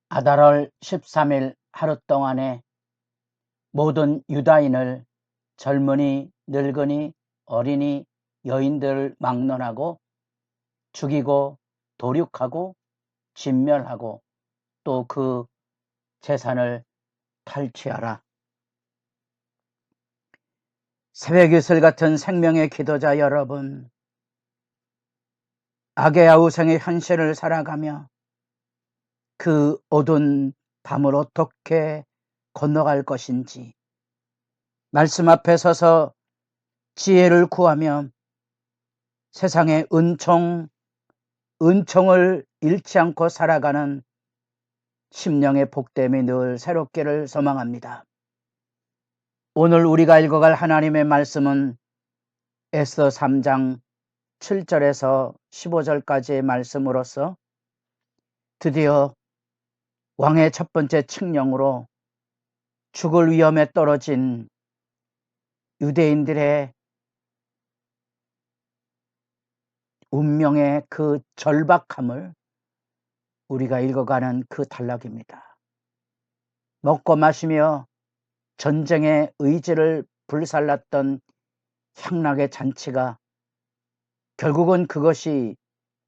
아달월 13일 하루 동안에 모든 유다인을 젊은이, 늙은이, 어린이, 여인들을 막론하고 죽이고 도륙하고 진멸하고 또 그 재산을 탈취하라. 새벽 이슬 같은 생명의 기도자 여러분, 악의 아우성의 현실을 살아가며 그 어두운 밤을 어떻게 건너갈 것인지 말씀 앞에 서서 지혜를 구하며 세상의 은총을 잃지 않고 살아가는 심령의 복됨이 늘 새롭기를 소망합니다. 오늘 우리가 읽어갈 하나님의 말씀은 에스더 3장 7절에서 15절까지의 말씀으로서 드디어 왕의 첫 번째 칙령으로 죽을 위험에 떨어진 유대인들의 운명의 그 절박함을 우리가 읽어가는 그 단락입니다. 먹고 마시며 전쟁의 의지를 불살랐던 향락의 잔치가 결국은 그것이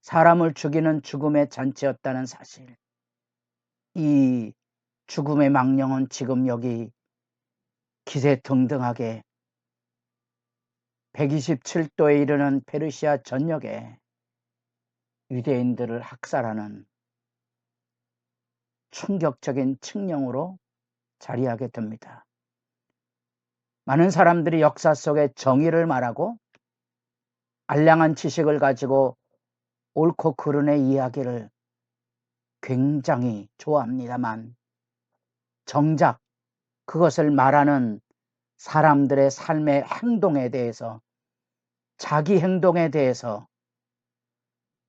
사람을 죽이는 죽음의 잔치였다는 사실. 이 죽음의 망령은 지금 여기 기세등등하게 127도에 이르는 페르시아 전역에 유대인들을 학살하는 충격적인 칙령으로 자리하게 됩니다. 많은 사람들이 역사 속에 정의를 말하고 알량한 지식을 가지고 옳고 그른의 이야기를 굉장히 좋아합니다만 정작 그것을 말하는 사람들의 삶의 행동에 대해서, 자기 행동에 대해서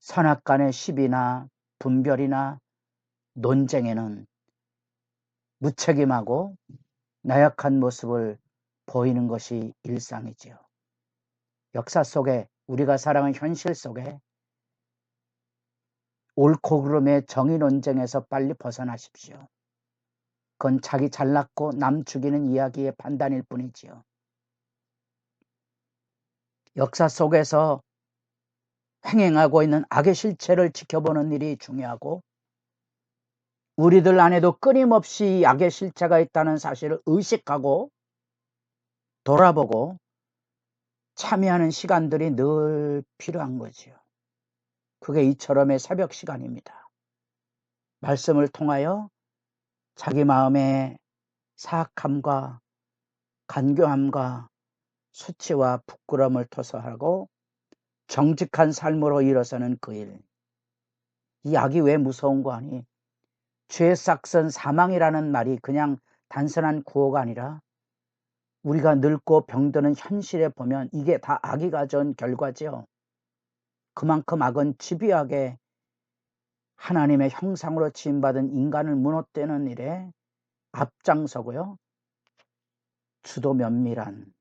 선악간의 시비나 분별이나 논쟁에는 무책임하고 나약한 모습을 보이는 것이 일상이지요. 역사 속에, 우리가 살아가는 현실 속에 옳고 그름의 정의 논쟁에서 빨리 벗어나십시오. 그건 자기 잘났고 남 죽이는 이야기의 판단일 뿐이지요. 역사 속에서 행행하고 있는 악의 실체를 지켜보는 일이 중요하고, 우리들 안에도 끊임없이 악의 실체가 있다는 사실을 의식하고 돌아보고 참여하는 시간들이 늘 필요한 거지요. 그게 이처럼의 새벽 시간입니다. 말씀을 통하여 자기 마음의 사악함과 간교함과 수치와 부끄러움을 토서하고 정직한 삶으로 일어서는 그 일. 이 악이 왜 무서운 거 아니? 죄의 싹은 사망이라는 말이 그냥 단순한 구호가 아니라 우리가 늙고 병드는 현실에 보면 이게 다 악이 가져온 결과지요. 그만큼 악은 집요하게 하나님의 형상으로 지음받은 인간을 무너뜨리는 일에 앞장서고요. 주도 면밀한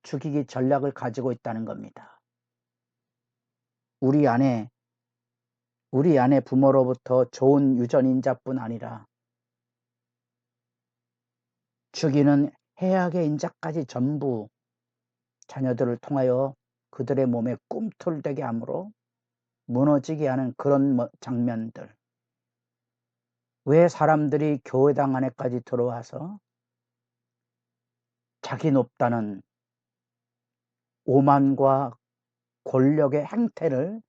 죽이기 전략을 가지고 있다는 겁니다. 우리 안에 부모로부터 좋은 유전인자뿐 아니라 죽이는 해악의 인자까지 전부 자녀들을 통하여 그들의 몸에 꿈틀대게 함으로 무너지게 하는 그런 장면들. 왜 사람들이 교회당 안에까지 들어와서 자기 높다는 오만과 권력의 행태를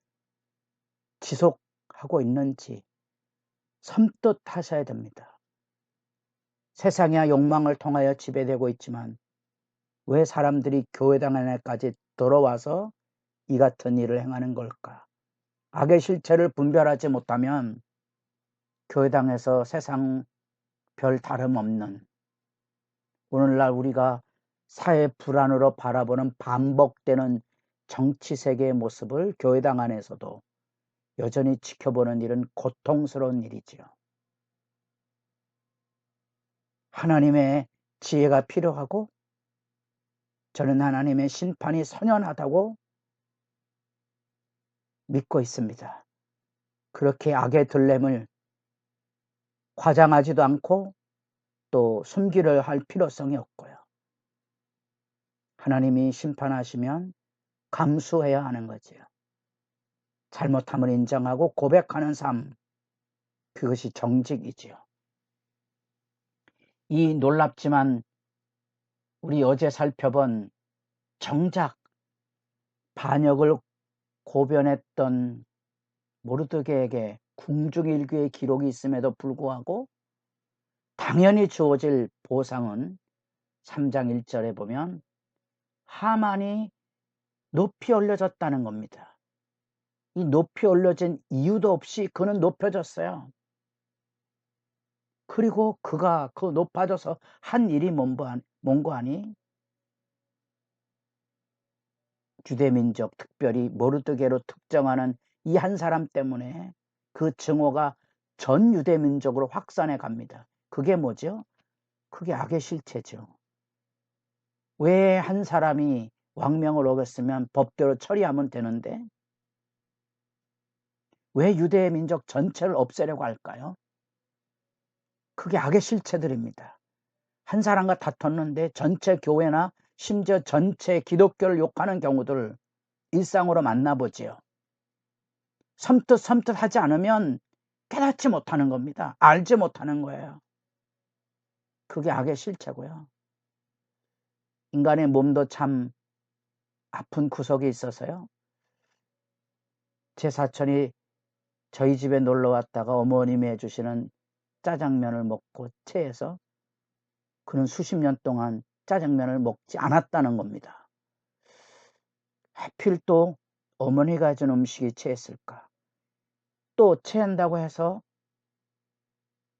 지속하고 있는지 섬뜩 하셔야 됩니다. 세상의 욕망을 통하여 지배되고 있지만 왜 사람들이 교회당 안에까지 들어와서 이 같은 일을 행하는 걸까? 악의 실체를 분별하지 못하면 교회당에서 세상 별 다름없는, 오늘날 우리가 사회 불안으로 바라보는 반복되는 정치 세계의 모습을 교회당 안에서도 여전히 지켜보는 일은 고통스러운 일이지요. 하나님의 지혜가 필요하고 저는 하나님의 심판이 선연하다고 믿고 있습니다. 그렇게 악의 들램을 과장하지도 않고 또 숨기려 할 필요성이 없고요. 하나님이 심판하시면 감수해야 하는 거지요. 잘못함을 인정하고 고백하는 삶, 그것이 정직이지요. 이 놀랍지만 우리 어제 살펴본 정작 반역을 고변했던 모르드게에게 궁중일기의 기록이 있음에도 불구하고 당연히 주어질 보상은 3장 1절에 보면 하만이 높이 올려졌다는 겁니다. 이 높이 올려진 이유도 없이 그는 높여졌어요. 그리고 그가 그 높아져서 한 일이 뭔고 하니 유대민족, 특별히 모르드게로 특정하는 이 한 사람 때문에 그 증오가 전 유대민족으로 확산해 갑니다. 그게 뭐죠? 그게 악의 실체죠. 왜 한 사람이 왕명을 어겼으면 법대로 처리하면 되는데 왜 유대민족 전체를 없애려고 할까요? 그게 악의 실체들입니다. 한 사람과 다퉜는데 전체 교회나 심지어 전체 기독교를 욕하는 경우들 일상으로 만나보지요. 섬뜩 하지 않으면 깨닫지 못하는 겁니다. 알지 못하는 거예요. 그게 악의 실체고요. 인간의 몸도 참 아픈 구석이 있어서요. 제 사촌이 저희 집에 놀러 왔다가 어머님이 해주시는 짜장면을 먹고 체해서 그는 수십 년 동안 짜장면을 먹지 않았다는 겁니다. 하필 또 어머니가 해준 음식이 체했을까? 또 체한다고 해서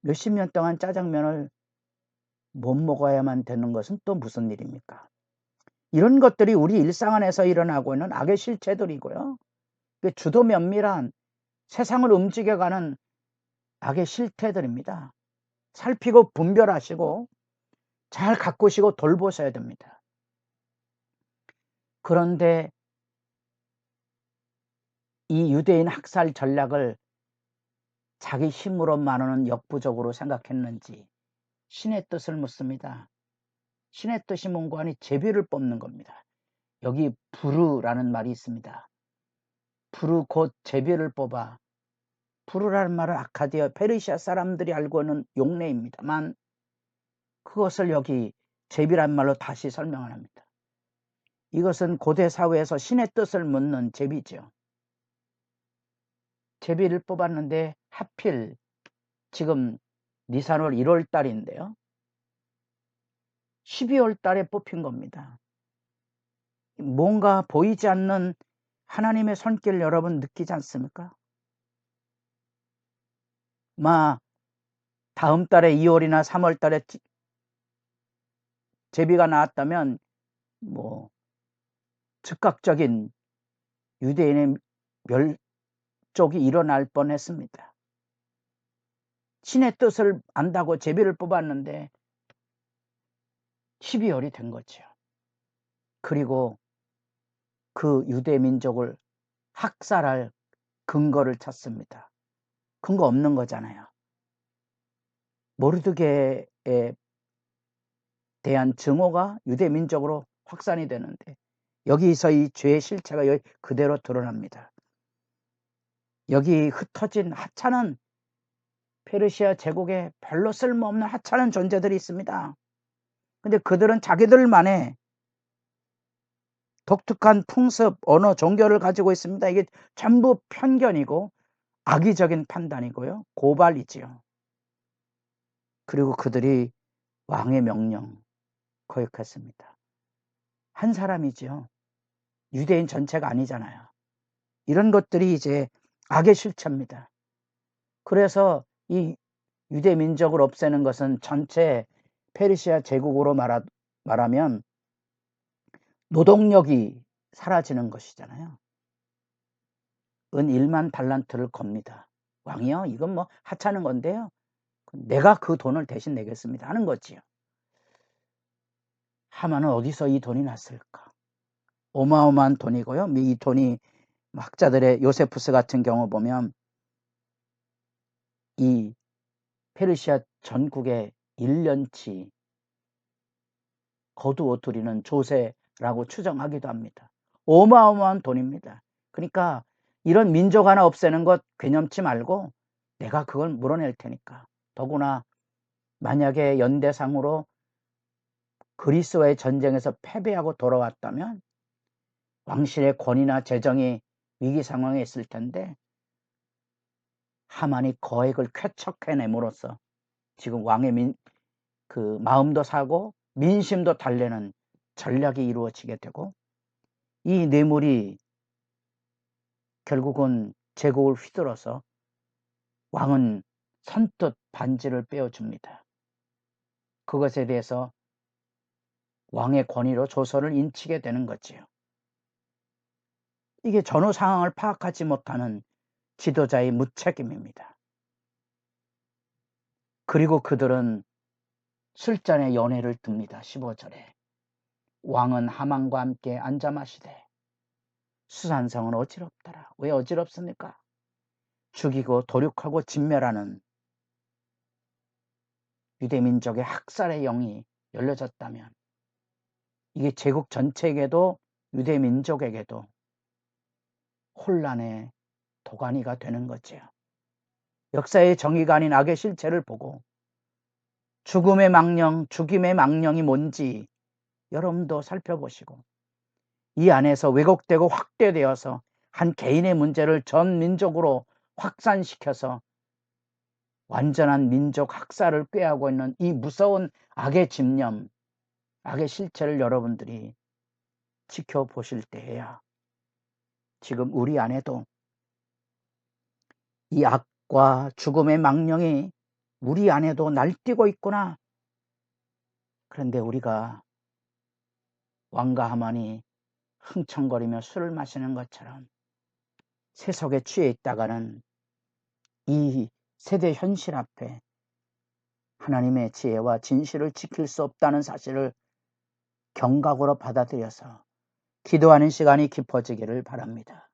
몇십 년 동안 짜장면을 못 먹어야만 되는 것은 또 무슨 일입니까? 이런 것들이 우리 일상 안에서 일어나고 있는 악의 실체들이고요. 주도 면밀한 세상을 움직여가는 악의 실태들입니다. 살피고 분별하시고 잘 가꾸시고 돌보셔야 됩니다. 그런데 이 유대인 학살 전략을 자기 힘으로만은 역부족으로 생각했는지 신의 뜻을 묻습니다. 신의 뜻이 뭔고 하니 제비를 뽑는 겁니다. 여기 부르라는 말이 있습니다. 부르 곧 제비를 뽑아. 부르라는 말은 아카디아 페르시아 사람들이 알고 있는 용례입니다만 그것을 여기 제비란 말로 다시 설명을 합니다. 이것은 고대 사회에서 신의 뜻을 묻는 제비죠. 제비를 뽑았는데 하필 지금 니산월 1월 달인데요. 12월 달에 뽑힌 겁니다. 뭔가 보이지 않는 하나님의 손길 여러분 느끼지 않습니까? 다음 달에 2월이나 3월 달에 제비가 나왔다면 즉각적인 유대인의 멸족이 일어날 뻔했습니다. 신의 뜻을 안다고 제비를 뽑았는데 12월이 된 거죠. 그리고 그 유대 민족을 학살할 근거를 찾습니다. 근거 없는 거잖아요. 모르드게에 대한 증오가 유대 민족으로 확산이 되는데 여기서 이 죄의 실체가 여기 그대로 드러납니다. 여기 흩어진 하찮은 페르시아 제국에 별로 쓸모없는 하찮은 존재들이 있습니다. 근데 그들은 자기들만의 독특한 풍습, 언어, 종교를 가지고 있습니다. 이게 전부 편견이고 악의적인 판단이고요. 고발이지요. 그리고 그들이 왕의 명령 거역했습니다. 한 사람이지요. 유대인 전체가 아니잖아요. 이런 것들이 이제 악의 실체입니다. 그래서 이 유대 민족을 없애는 것은 전체 페르시아 제국으로 말하면 노동력이 사라지는 것이잖아요. 은 1만 달란트를 겁니다. 왕이요? 이건 하찮은 건데요. 내가 그 돈을 대신 내겠습니다 하는 거지요. 하만은 어디서 이 돈이 났을까? 어마어마한 돈이고요. 이 돈이 학자들의 요세푸스 같은 경우 보면 이 페르시아 전국에 1년치 거두어들이는 조세라고 추정하기도 합니다. 어마어마한 돈입니다. 그러니까 이런 민족 하나 없애는 것 괴념치 말고 내가 그걸 물어낼 테니까. 더구나 만약에 연대상으로 그리스와의 전쟁에서 패배하고 돌아왔다면 왕실의 권위나 재정이 위기 상황에 있을 텐데 하만이 거액을 쾌척해냄으로써 지금 왕의 마음도 사고 민심도 달래는 전략이 이루어지게 되고 이 뇌물이 결국은 제국을 휘둘러서 왕은 선뜻 반지를 빼어줍니다. 그것에 대해서 왕의 권위로 조선을 인치게 되는 거지요. 이게 전후 상황을 파악하지 못하는 지도자의 무책임입니다. 그리고 그들은 술잔에 연회를 듭니다. 15절에 왕은 하만과 함께 앉아 마시되 수산성은 어지럽더라. 왜 어지럽습니까? 죽이고 도륙하고 진멸하는 유대민족의 학살의 영이 열려졌다면 이게 제국 전체에게도 유대민족에게도 혼란의 도가니가 되는 거지요. 역사의 정의가 아닌 악의 실체를 보고 죽음의 망령, 죽임의 망령이 뭔지 여러분도 살펴보시고 이 안에서 왜곡되고 확대되어서 한 개인의 문제를 전 민족으로 확산시켜서 완전한 민족 학살을 꾀하고 있는 이 무서운 악의 집념, 악의 실체를 여러분들이 지켜보실 때에야 지금 우리 안에도 이 악과 죽음의 망령이 우리 안에도 날뛰고 있구나. 그런데 우리가 왕과 하만이 흥청거리며 술을 마시는 것처럼 세속에 취해 있다가는 이 세대 현실 앞에 하나님의 지혜와 진실을 지킬 수 없다는 사실을 경각으로 받아들여서 기도하는 시간이 깊어지기를 바랍니다.